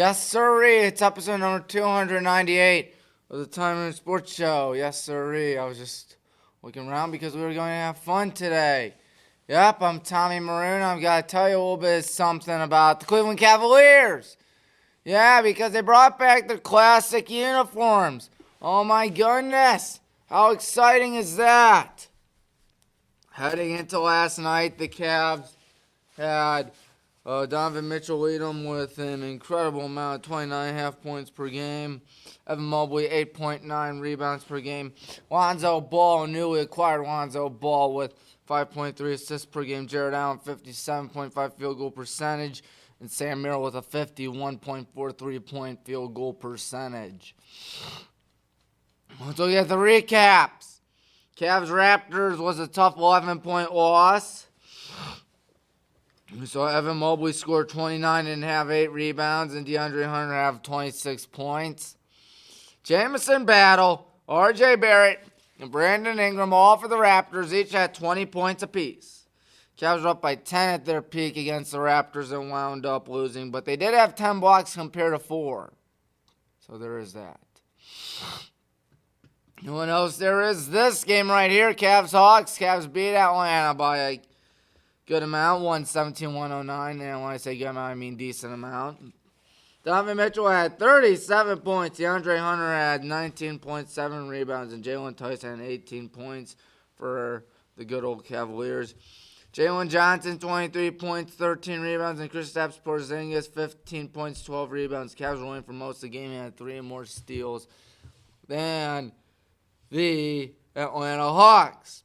Yes, sirree. It's episode number 298 of the Tommy Maroon Sports Show. Yes, sirree. I was just looking around because we were going to have fun today. Yep, I'm Tommy Maroon. I've got to tell you a little bit of something about the Cleveland Cavaliers. Yeah, because they brought back their classic uniforms. Oh my goodness. How exciting is that? Heading into last night, the Cavs had Donovan Mitchell lead them with an incredible amount of 29.5 points per game. Evan Mobley, 8.9 rebounds per game. Lonzo Ball, newly acquired Lonzo Ball, with 5.3 assists per game. Jared Allen, 57.5 field goal percentage. And Sam Merrill with a 51.43 point field goal percentage. Let's look at the recaps. Cavs-Raptors was a tough 11-point loss. So Evan Mobley scored 29 and have 8 rebounds, and DeAndre Hunter have 26 points. Jamison Battle, R.J. Barrett, and Brandon Ingram, all for the Raptors, each had 20 points apiece. Cavs were up by 10 at their peak against the Raptors and wound up losing, but they did have 10 blocks compared to 4. So there is that. No one else. There is this game right here, Cavs-Hawks. Cavs beat Atlanta by a good amount, 117-109. And when I say good amount, I mean decent amount. Donovan Mitchell had 37 points. DeAndre Hunter had 19.7 rebounds. And Jalen Tyson had 18 points for the good old Cavaliers. Jalen Johnson, 23 points, 13 rebounds. And Kristaps Porzingis, 15 points, 12 rebounds. Cavs were winning for most of the game. He had 3 more steals than the Atlanta Hawks.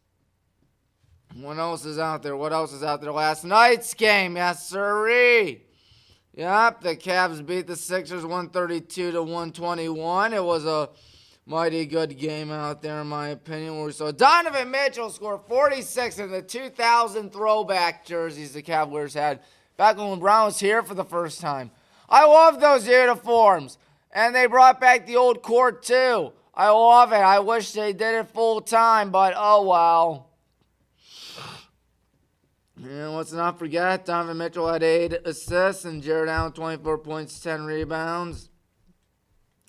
What else is out there? What else is out there? Last night's game, yes sirree. Yep, the Cavs beat the Sixers 132-121. It was a mighty good game out there, in my opinion, where we saw Donovan Mitchell score 46 in the 2000 throwback jerseys the Cavaliers had back when LeBron was here for the first time. I love those uniforms, and they brought back the old court too. I love it. I wish they did it full time, but oh well. And let's not forget, Donovan Mitchell had 8 assists and Jared Allen 24 points, 10 rebounds.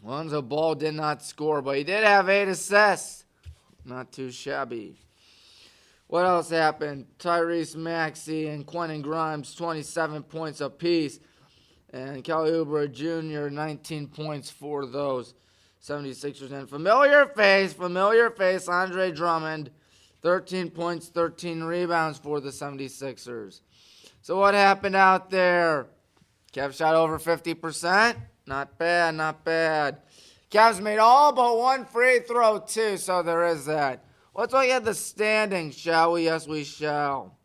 Lonzo Ball did not score, but he did have 8 assists. Not too shabby. What else happened? Tyrese Maxey and Quentin Grimes, 27 points apiece. And Kelly Oubre Jr., 19 points for those 76ers. And familiar face, Andre Drummond, 13 points, 13 rebounds for the 76ers. So what happened out there? Cavs shot over 50%. Not bad, not bad. Cavs made all but 1 free throw, too, so there is that. Let's look at the standings, shall we? Yes, we shall.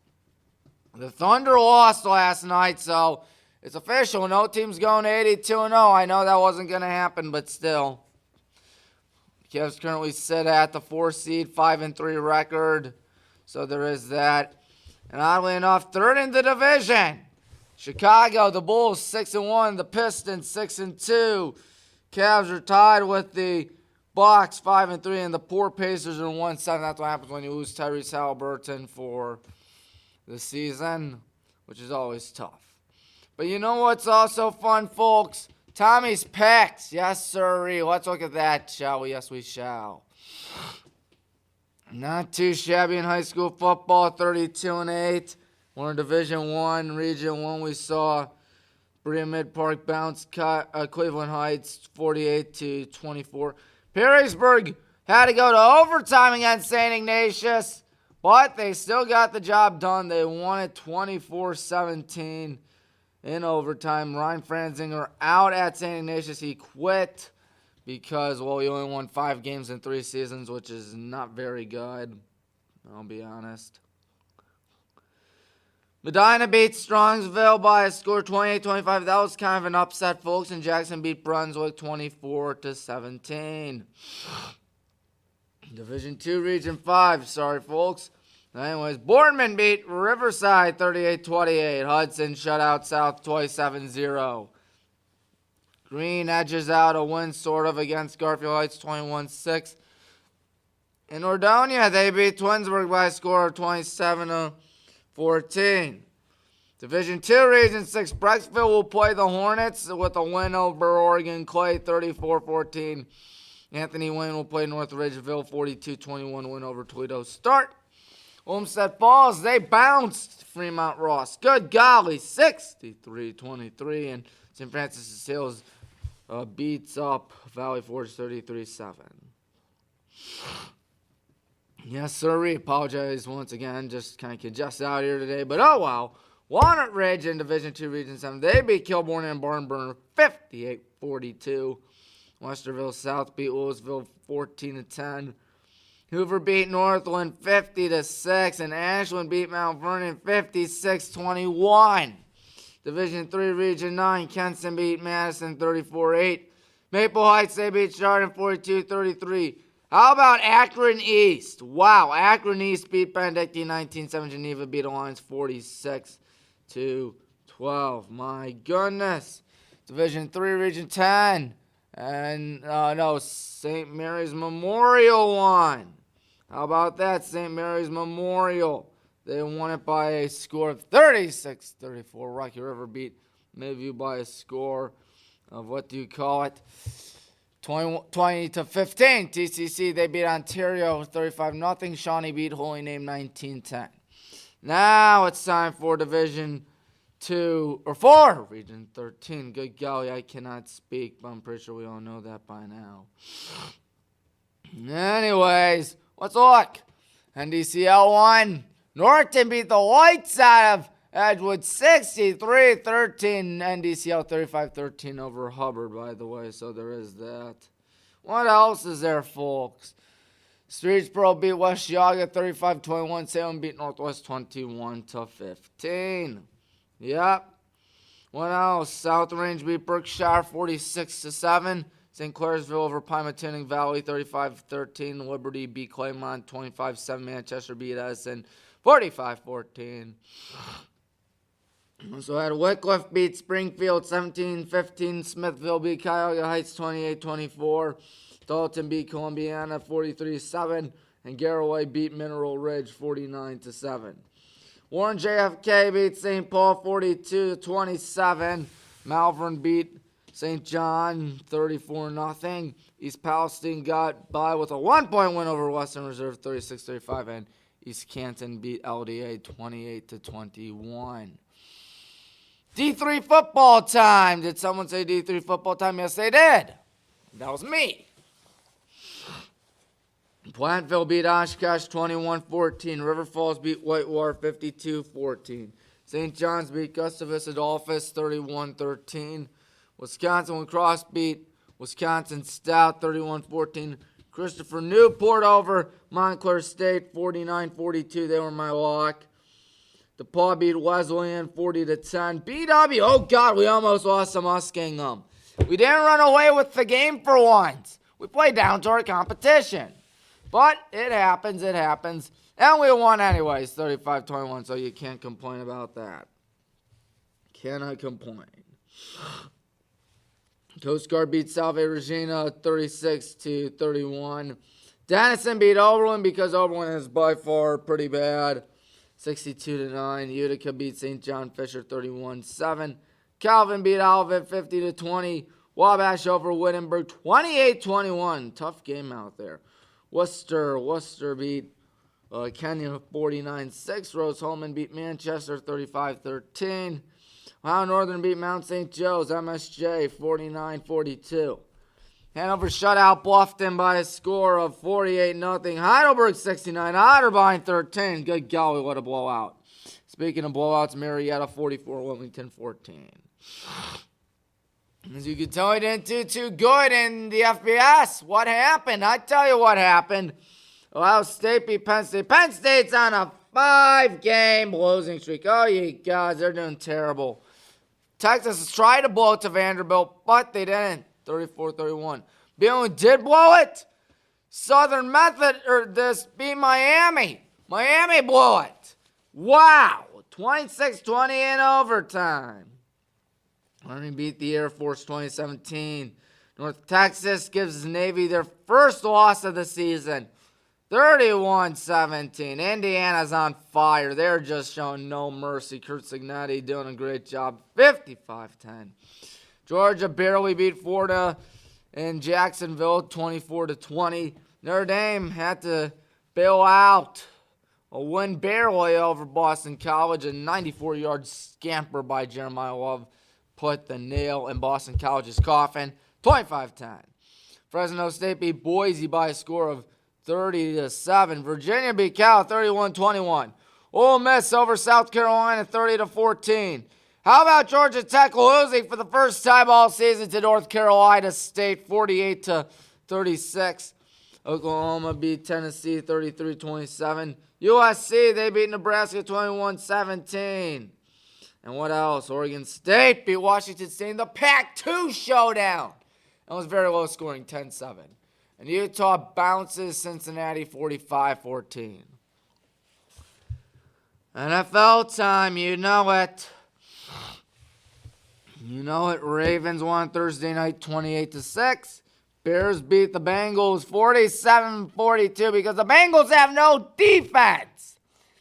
The Thunder lost last night, so it's official. No team's going 82-0. I know that wasn't going to happen, but still. Cavs currently sit at the 4 seed, 5-3 record. So there is that. And oddly enough, third in the division. Chicago, the Bulls 6-1, the Pistons 6-2. Cavs are tied with the Bucks 5-3, and the poor Pacers are 1-7. That's what happens when you lose Tyrese Haliburton for the season, which is always tough. But you know what's also fun, folks? Tommy's picks. Yes, sirree. Let's look at that, shall we? Yes, we shall. Not too shabby in high school football, 32-8. We're in Division I, Region 1. We saw Berea Mid-Park bounce Cleveland Heights 48-24. Perrysburg had to go to overtime against St. Ignatius, but they still got the job done. They won it 24-17. In overtime. Ryan Franzinger out at St. Ignatius. He quit because, well, he only won 5 games in 3 seasons, which is not very good. I'll be honest. Medina beat Strongsville by a score 28-25. That was kind of an upset, folks. And Jackson beat Brunswick 24-17. Division 2, Region 5. Sorry, folks. Anyways, Boardman beat Riverside 38-28. Hudson shut out South 27-0. Green edges out a win sort of against Garfield Heights 21-6. In Ordonia, they beat Twinsburg by a score of 27-14. Division 2, Region 6, Brecksville will play the Hornets with a win over Oregon Clay, 34-14. Anthony Wayne will play North Ridgeville, 42-21 win over Toledo. Start. Olmsted Falls, they bounced Fremont Ross. Good golly, 63-23. And St. Francis de Sales beats up Valley Forge 33-7. Yes, sir. We apologize once again. Just kind of congested out here today. But oh well. Walnut Ridge in Division 2, Region 7. They beat Kilbourne and Barnburner 58-42. Westerville South beat Louisville 14-10. Hoover beat Northland 50-6. And Ashland beat Mount Vernon 56-21. Division 3, Region 9. Kenston beat Madison 34-8. Maple Heights, they beat Chardon 42-33. How about Akron East? Wow, Akron East beat Benedictine 19-7. Geneva beat Alliance 46-12. My goodness. Division 3, Region 10. And, St. Mary's Memorial won. How about that, St. Mary's Memorial? They won it by a score of 36-34. Rocky River beat Midview by a score of, 20-15. TCC, they beat Ontario 35-0. Shawnee beat Holy Name 19-10. Now it's time for Division 2, or 4, Region 13. Good golly, I cannot speak, but I'm pretty sure we all know that by now. Anyways, let's look. NDCL won. Norton beat the lights out of Edgewood 63-13. NDCL 35-13 over Hubbard, by the way, so there is that. What else is there, folks? Streetsboro beat West Yaga 35-21. Salem beat Northwest 21-15. Yep. What else? South Range beat Berkshire 46-7. St. Clairsville over Pymatinning Valley 35-13. Liberty beat Claymont 25-7. Manchester beat Edison 45-14. Also had Wycliffe beat Springfield 17-15. Smithville beat Cuyahoga Heights 28-24. Dalton beat Columbiana 43-7. And Garraway beat Mineral Ridge 49-7. Warren JFK beat St. Paul 42-27. Malvern beat St. John 34-0. East Palestine got by with a 1-point win over Western Reserve 36-35. And East Canton beat LDA 28-21. D3 football time. Did someone say D3 football time? Yes, they did. That was me. Plantville beat Oshkosh 21-14. River Falls beat Whitewater 52-14. St. John's beat Gustavus Adolphus 31-13. Wisconsin Lacrosse beat Wisconsin Stout 31-14. Christopher Newport over Montclair State 49-42. They were my lock. DePaul beat Wesleyan 40-10. BW, oh God, we almost lost to Muskingum. We didn't run away with the game for once. We played down to our competition. But it happens. And we won anyways, 35-21, so you can't complain about that. Cannot complain. Coast Guard beat Salve Regina 36-31. Denison beat Oberlin because Oberlin is by far pretty bad. 62-9. Utica beat St. John Fisher 31-7. Calvin beat Olivet 50-20. Wabash over Wittenberg 28-21. Tough game out there. Worcester beat Kenya 49-6. Rose Holman beat Manchester 35-13. Ohio Northern beat Mount St. Joe's MSJ 49-42. Hanover shut out Bluffton by a score of 48-0. Heidelberg 69. Otterbein 13. Good golly, what a blowout. Speaking of blowouts, Marietta 44, Wilmington 14. As you can tell, I didn't do too good in the FBS. What happened? I tell you what happened. Ohio State beat Penn State. Penn State's on a 5-game losing streak. Oh, you guys, they're doing terrible. Texas tried to blow it to Vanderbilt, but they didn't. 34-31. BYU did blow it. Southern Methodist beat Miami. Miami blew it. Wow. 26-20 in overtime. Army beat the Air Force 2017. North Texas gives Navy their first loss of the season. 31-17. Indiana's on fire. They're just showing no mercy. Kurt Signetti doing a great job. 55-10. Georgia barely beat Florida in Jacksonville 24-20. Notre Dame had to bail out a win barely over Boston College. A 94-yard scamper by Jeremiah Love put the nail in Boston College's coffin. 25-10. Fresno State beat Boise by a score of 30-7. Virginia beat Cal 31-21. Ole Miss over South Carolina 30-14. How about Georgia Tech losing for the first time all season to North Carolina State 48-36. Oklahoma beat Tennessee 33-27. USC, they beat Nebraska 21-17. And what else? Oregon State beat Washington State in the Pac-2 showdown. It was very low scoring, 10-7. And Utah bounces Cincinnati 45-14. NFL time, you know it. You know it. Ravens won Thursday night 28-6. Bears beat the Bengals 47-42 because the Bengals have no defense.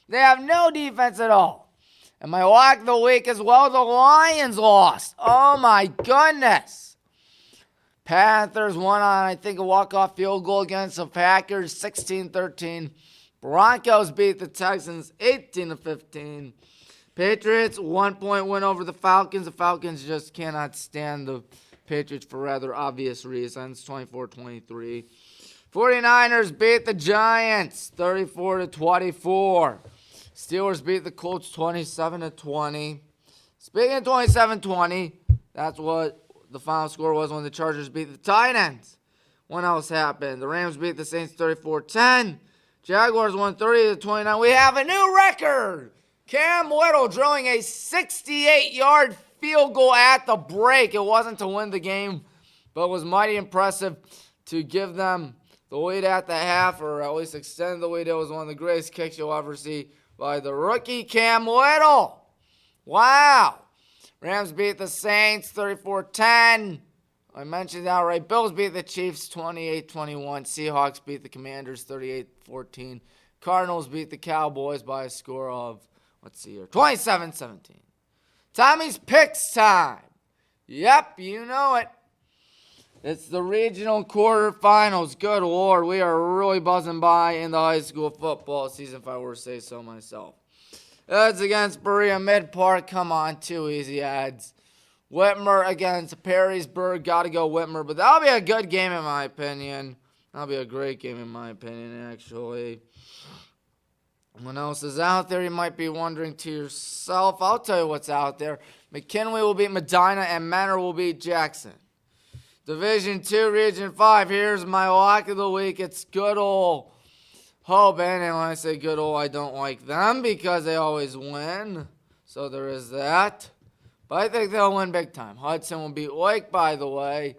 They have no defense at all. And my lock of the week as well, the Lions lost. Oh my goodness. Panthers won on, I think, a walk-off field goal against the Packers, 16-13. Broncos beat the Texans 18-15. Patriots, 1-point win over the Falcons. The Falcons just cannot stand the Patriots for rather obvious reasons, 24-23. 49ers beat the Giants, 34-24. Steelers beat the Colts 27-20. Speaking of 27-20, that's what the final score was when the Chargers beat the Titans. What else happened? The Rams beat the Saints 34-10. Jaguars won 30-29. We have a new record. Cam Whittle drilling a 68-yard field goal at the break. It wasn't to win the game, but was mighty impressive to give them the lead at the half, or at least extend the lead. It was one of the greatest kicks you'll ever see by the rookie Cam Whittle. Wow. Rams beat the Saints 34-10. I mentioned that right. Bills beat the Chiefs 28-21. Seahawks beat the Commanders 38-14. Cardinals beat the Cowboys by a score of, 27-17. Tommy's Picks time. Yep, you know it. It's the regional quarterfinals. Good Lord, we are really buzzing by in the high school football season, if I were to say so myself. It's against Berea Mid-Park. Come on, too easy ads. Whitmer against Perrysburg. Got to go Whitmer. But that'll be a good game in my opinion. That'll be a great game in my opinion, actually. What else is out there? You might be wondering to yourself. I'll tell you what's out there. McKinley will beat Medina and Mentor will beat Jackson. Division 2, Region 5. Here's my lock of the week. It's good old Hoban, and when I say good old, I don't like them because they always win. So there is that. But I think they'll win big time. Hudson will beat Lake, by the way.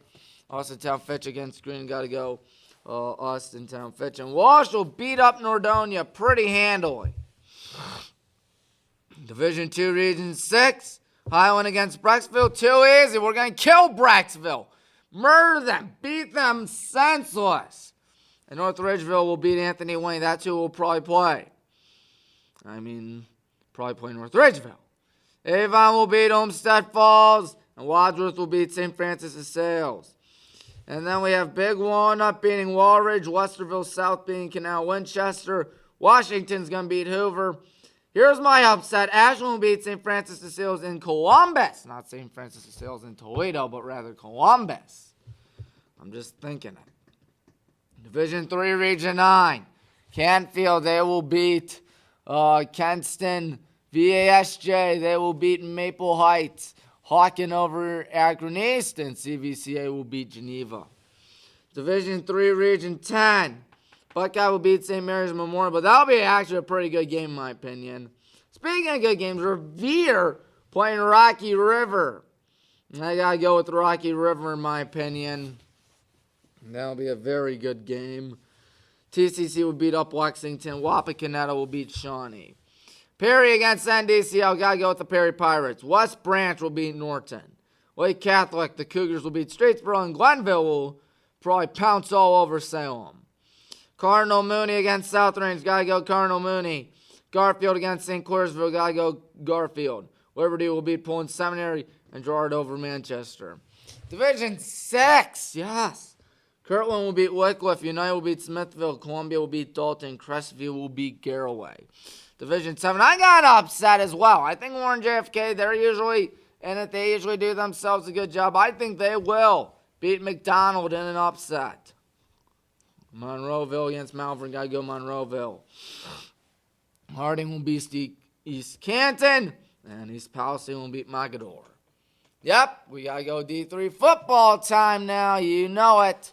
Austintown Fitch against Green. Got to go Austintown Fitch. And Walsh will beat up Nordonia pretty handily. Division 2, Region 6. Highland against Brecksville. Too easy. We're going to kill Brecksville. Murder them. Beat them senseless. And North Ridgeville will beat Anthony Wayne. That's who will probably play. Probably play North Ridgeville. Avon will beat Olmsted Falls. And Wadsworth will beat St. Francis de Sales. And then we have Big Walnut beating Walridge. Westerville South beating Canal Winchester. Washington's going to beat Hoover. Here's my upset. Ashland will beat St. Francis de Sales in Columbus. Not St. Francis de Sales in Toledo, but rather Columbus. I'm just thinking it. Division 3, Region 9. Canfield, they will beat Kenston. VASJ, they will beat Maple Heights. Hawken over Akron East, and CVCA will beat Geneva. Division 3, Region 10. Buckeye will beat St. Mary's Memorial, but that'll be actually a pretty good game in my opinion. Speaking of good games, Revere playing Rocky River. I got to go with Rocky River in my opinion. That'll be a very good game. TCC will beat up Lexington. Wapakoneta will beat Shawnee. Perry against NDCL. Got to go with the Perry Pirates. West Branch will beat Norton. Lake Catholic, the Cougars will beat Statesboro, and Glenville will probably pounce all over Salem. Cardinal Mooney against South Range. Gotta go Cardinal Mooney. Garfield against St. Clairsville. Gotta go Garfield. Liberty will beat Poland Seminary and Gerard over Manchester. Division 6. Yes. Kirtland will beat Wycliffe. United will beat Smithville. Columbia will beat Dalton. Crestview will beat Garraway. Division 7. I got upset as well. I think Warren JFK, they're usually in it. They usually do themselves a good job. I think they will beat McDonald in an upset. Monroeville against Malvern. Got to go Monroeville. Harding will beat East Canton. And East Palisade will beat Mogador. Yep, we got to go D3 football time now. You know it.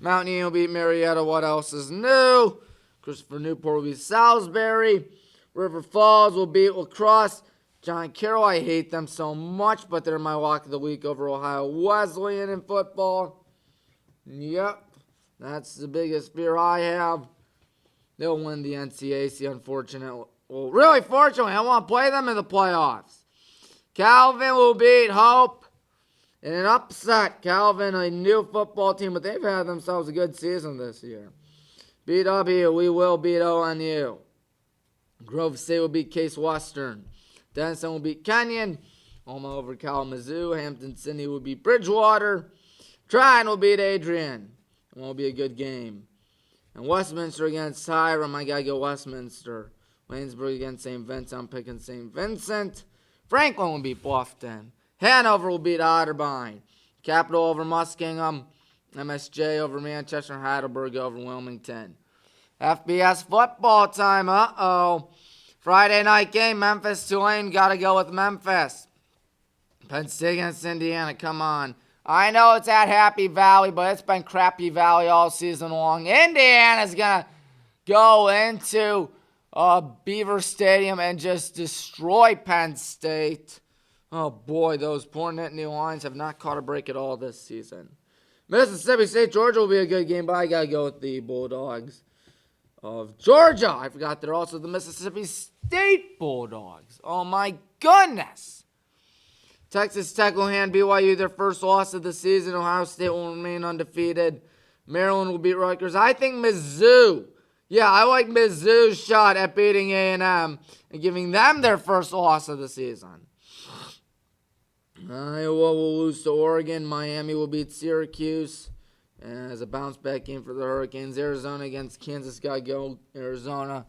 Mount Union will beat Marietta. What else is new? Christopher Newport will beat Salisbury. River Falls will beat La Crosse. John Carroll, I hate them so much, but they're my lock of the week over Ohio Wesleyan in football. Yep, that's the biggest fear I have. They'll win the NCAC, unfortunately. Well, really fortunately, I want to play them in the playoffs. Calvin will beat Hope in an upset. Calvin, a new football team, but they've had themselves a good season this year. BW, we will beat ONU. Grove State will beat Case Western. Denison will beat Kenyon. Alma over Kalamazoo. Hampton City will beat Bridgewater. Tryon will beat Adrian. It won't be a good game. And Westminster against Hiram. I got to go Westminster. Waynesburg against St. Vincent. I'm picking St. Vincent. Franklin will beat Bluffton. Hanover will beat Otterbein. Capital over Muskingum. MSJ over Manchester. Heidelberg over Wilmington. FBS football time. Uh-oh. Friday night game. Memphis, Tulane. Got to go with Memphis. Penn State against Indiana. Come on. I know it's at Happy Valley, but it's been Crappy Valley all season long. Indiana's going to go into Beaver Stadium and just destroy Penn State. Oh, boy, those poor Nittany Lions have not caught a break at all this season. Mississippi State, Georgia will be a good game, but I got to go with the Bulldogs of Georgia. I forgot they're also the Mississippi State Bulldogs. Oh, my goodness. Texas Tech will hand BYU their first loss of the season. Ohio State will remain undefeated. Maryland will beat Rutgers. I think Mizzou. Yeah, I like Mizzou's shot at beating A&M and giving them their first loss of the season. Iowa will lose to Oregon. Miami will beat Syracuse as a bounce-back game for the Hurricanes. Arizona against Kansas. Got to go Arizona.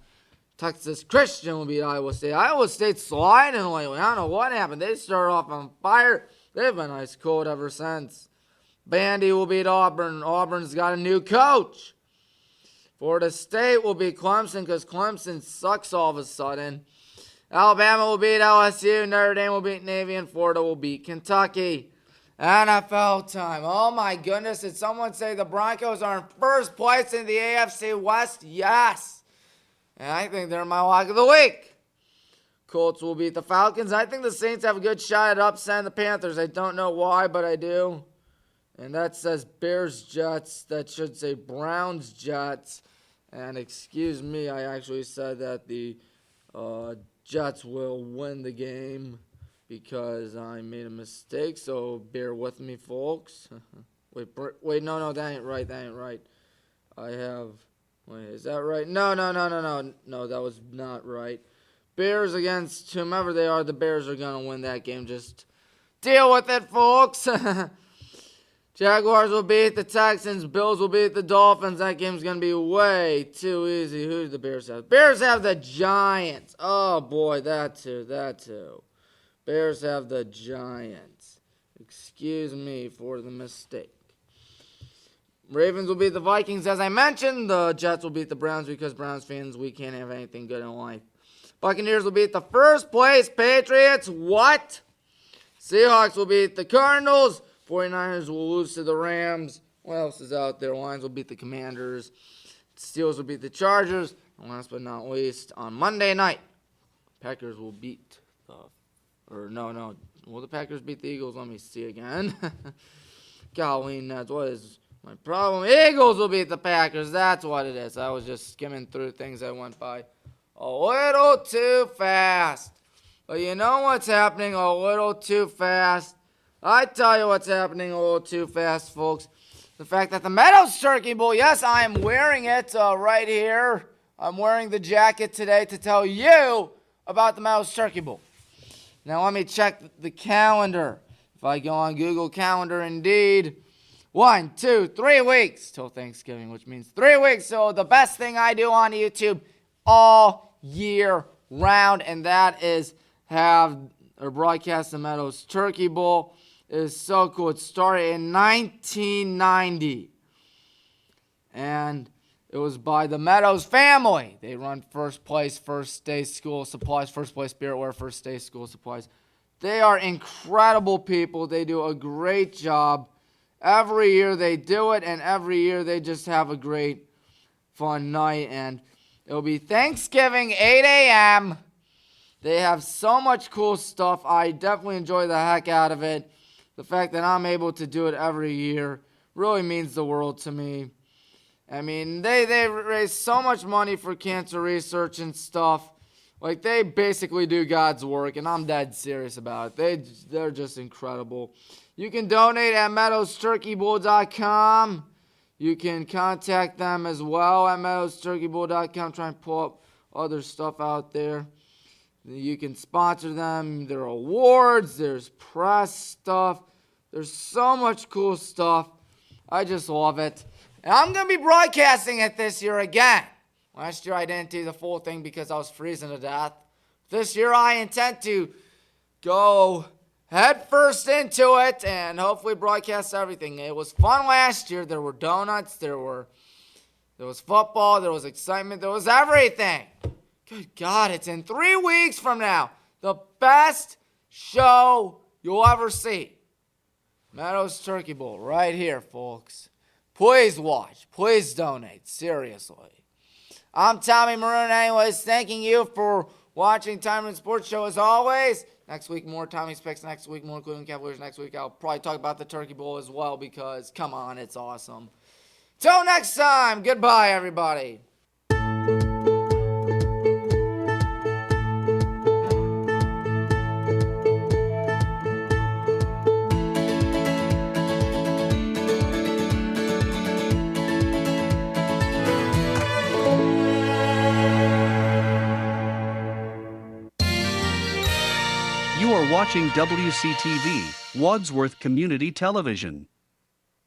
Texas Christian will beat Iowa State. Iowa State's sliding lately. I don't know what happened. They started off on fire. They've been ice cold ever since. Bandy will beat Auburn. Auburn's got a new coach. Florida State will beat Clemson because Clemson sucks all of a sudden. Alabama will beat LSU. Notre Dame will beat Navy. And Florida will beat Kentucky. NFL time. Oh, my goodness. Did someone say the Broncos are in first place in the AFC West? Yes. And I think they're my lock of the week. Colts will beat the Falcons. I think the Saints have a good shot at upsetting the Panthers. I don't know why, but I do. And that says Bears-Jets. That should say Browns-Jets. And excuse me, I actually said that the Jets will win the game because I made a mistake. So bear with me, folks. Wait, no, that ain't right. Wait, is that right? No, that was not right. Bears against whomever they are, the Bears are going to win that game. Just deal with it, folks. Jaguars will beat the Texans. Bills will beat the Dolphins. That game's going to be way too easy. Who do the Bears have? Bears have the Giants. Oh, boy, that too. Bears have the Giants. Excuse me for the mistake. Ravens will beat the Vikings, as I mentioned. The Jets will beat the Browns because Browns fans, we can't have anything good in life. Buccaneers will beat the first place Patriots. What? Seahawks will beat the Cardinals. 49ers will lose to the Rams. What else is out there? Lions will beat the Commanders. Steelers will beat the Chargers. And last but not least, on Monday night, Packers will beat Will the Packers beat the Eagles? Let me see again. Golly, nuts. What is my problem? Eagles will beat the Packers. That's what it is. I was just skimming through things that went by a little too fast. But you know what's happening a little too fast? I tell you what's happening a little too fast, folks. the fact that the Meadows Turkey Bowl, yes, I am wearing it right here. I'm wearing the jacket today to tell you about the Meadows Turkey Bowl. Now let me check the calendar. If I go on Google Calendar, indeed, 1, 2, 3 weeks till Thanksgiving, which means 3 weeks. So the best thing I do on YouTube all year round, and that is have or broadcast the Meadows Turkey Bowl. It is so cool. It started in 1990, and it was by the Meadows family. They run first place, first day school supplies, first place spirit wear, first day school supplies. They are incredible people. They do a great job. Every year they do it, and every year they just have a great, fun night. And it'll be Thanksgiving, 8 a.m. They have so much cool stuff. I definitely enjoy the heck out of it. The fact that I'm able to do it every year really means the world to me. I mean, they raise so much money for cancer research and stuff. Like, they basically do God's work, and I'm dead serious about it. They're just incredible. You can donate at meadowsturkeybowl.com. You can contact them as well at meadowsturkeybowl.com. Try and pull up other stuff out there. You can sponsor them. There are awards. There's press stuff. There's so much cool stuff. I just love it. And I'm going to be broadcasting it this year again. Last year I didn't do the full thing because I was freezing to death. This year I intend to go head first into it and hopefully broadcast everything. It was fun last year. There were donuts. There was football. There was excitement. There was everything. Good God, it's in 3 weeks from now. The best show you'll ever see. Meadows Turkey Bowl right here, folks. Please watch. Please donate. Seriously. I'm Tommy Maroon. Anyways, thanking you for watching Tommy Maroon Sports Show as always. Next week, more Tommy's picks. Next week, more Cleveland Cavaliers. Next week, I'll probably talk about the Turkey Bowl as well because, come on, it's awesome. Till next time, goodbye, everybody. You are watching WCTV, Wadsworth Community Television.